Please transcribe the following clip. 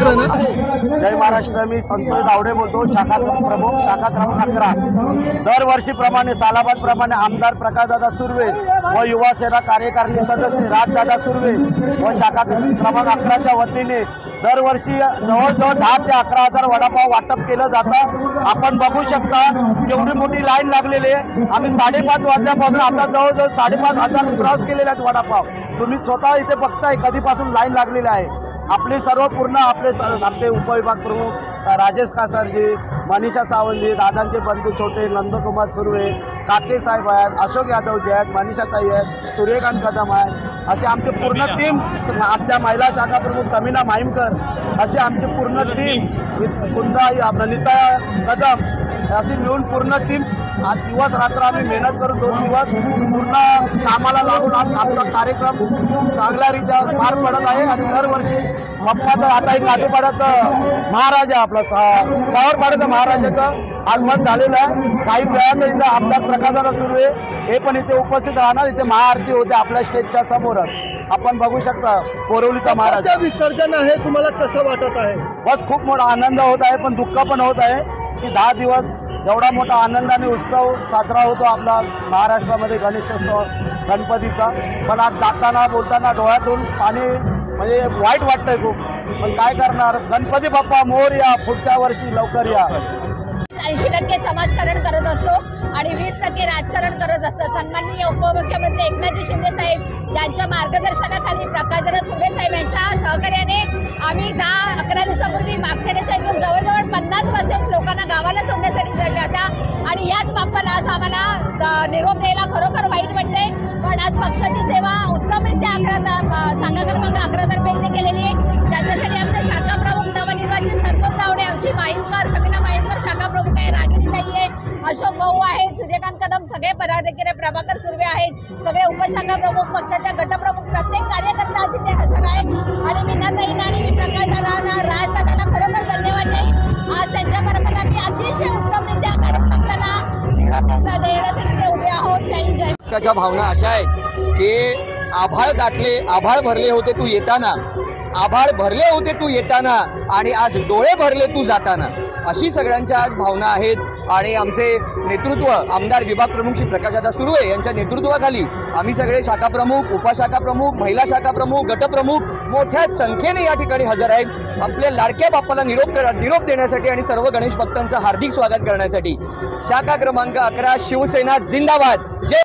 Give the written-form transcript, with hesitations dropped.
11 ना? जय महाराष्ट्र. मी संतोष दावडे बोलतो, शाखा प्रमुख, शाखा क्रमांक 11. दरवर्षीप्रमाणे सालाबाद प्रमाणे आमदार प्रकाशदादा सुर्वे व युवा सेना कार्यकारिणी सदस्य राजदादा सुर्वे व शाखा क्रमांक 11च्या वतीने दरवर्षी जवळजवळ 10 ते 11,000 वडापाव वाटप केलं जातं. आपण बघू शकता एवढी मोठी लाईन लागलेली आहे. आम्ही 5:30 वाजल्यापासून आता जवळजवळ 5,500 क्रॉस केलेले आहेत वडापाव. तुम्ही स्वतः इथे बघताय कधीपासून लाईन लागलेली आहे. आपले सर्व पूर्ण आमचे उपविभाग प्रमुख राजेश कासारजी, मनीषा सावंत, दादांचे बंधू छोटे, नंदकुमार सुर्वे, काके साहेब आहेत, अशोक यादवजी आहेत, मनीषाताई आहेत, सूर्यकांत कदम आहेत, असे आमचे पूर्ण टीम, आमच्या महिला शाखा प्रमुख समीना माईमकर, असे आमची पूर्ण टीम, कुंदा नीता कदम, अशी मिळून पूर्ण टीम आज दिवस रात्र आम्ही मेहनत करून 2 दिवस पूर्ण कामाला लागून आज आमचा कार्यक्रम चांगल्यारीत्या पार पडत आहे. आणि दरवर्षी बाप्पाचं आता एक काठीपाड्याचं महाराजा आपला सावरपाड्याचं महाराजाचं आगमन झालेलं आहे. काही वेळात इथं आमदार प्रकाशदादा सुर्वे हे पण इथे उपस्थित राहणार. इथे महाआरती होते आपल्या स्टेजच्या समोरच. आपण बघू शकता कोरवलीचा महाराज विसर्जन आहे. तुम्हाला कसं वाटत आहे? बस खूप मोठा आनंद होत आहे, पण दुःख पण होत आहे की 10 दिवस एवढा मोठा आनंदाने उत्सव साजरा होतो आपला महाराष्ट्रामध्ये गणेशोत्सव गणपतीचा. पण आज जाताना बोलताना डोळ्यातून पाणी म्हणजे वाईट वाटतंय खूप. पण काय करणार, गणपती बाप्पा मोरया, पुढच्या वर्षी लवकर या. 80% समाजकारण करत असतो आणि 20% राजकारण करत असतो. सन्माननीय उपमुख्यमंत्री एकनाथजी शिंदे साहेब यांच्या मार्गदर्शनाखाली प्रकाशदादा सुर्वे साहेब यांच्या सहकार्याने आम्ही 10-11 दिवसापूर्वी मागखेड्याच्या इथून जवळजवळ 50 बसेस लोकांना गावाला सोडण्यासाठी झाल्या होत्या. आणि याच बाप्पाला आज आम्हाला निरोप द्यायला खरोखर वाईट वाटते. पण आज पक्षाची सेवा उत्तमरित्या शाखा क्रमांक 11 तर्फे केलेली आहे. त्याच्यासाठी आमच्या शाखा प्रमुख नवनिर्वाचित संतोष दावडे, आमची माईमकर समीना माईमकर शाखा प्रमुख आहे, रागिणीताई आहे, अशोक भाऊ आहेत, सूर्यकांत कदम, सगळे पदाधिकारी, प्रभाकर सुर्वे आहेत, सगळे उपशाखा प्रमुख, पक्षाच्या गटप्रमुख, प्रत्येक कार्यकर्ता आज इथे हजर आहे. आणि मीनाताईंना आणि प्रकाशदादांना, राजदादाला खरोखर धन्यवाद नाही. आज त्यांच्याबरोबर आम्ही अतिशय उत्तमरित्या कार्यकर्त्यांना निरोप देण्यासाठी ते उभे आहोत. जय हिंद, जय. त्याच्या भावना अशा आहेत की आभाळ दाटले, आभाळ भरले होते तू येताना, आभाळ भरले होते तू येताना आणि आज डोळे भरले तू जाताना, अशी सगळ्यांच्या आज भावना आहेत. आणि आमचे नेतृत्व आमदार विभाग प्रमुख श्री प्रकाशदादा सुर्वे यांच्या नेतृत्वाखाली आम्ही सगळे शाखा प्रमुख, उपशाखा प्रमुख, महिला शाखा प्रमुख, गटप्रमुख मोठ्या संख्येने या ठिकाणी हजर आहेत. आपल्या लाडक्या बाप्पाला निरोप देण्यासाठी आणि सर्व गणेश भक्तांचं हार्दिक स्वागत करण्यासाठी. शाखा क्रमांक 11 शिवसेना जिंदाबाद. जय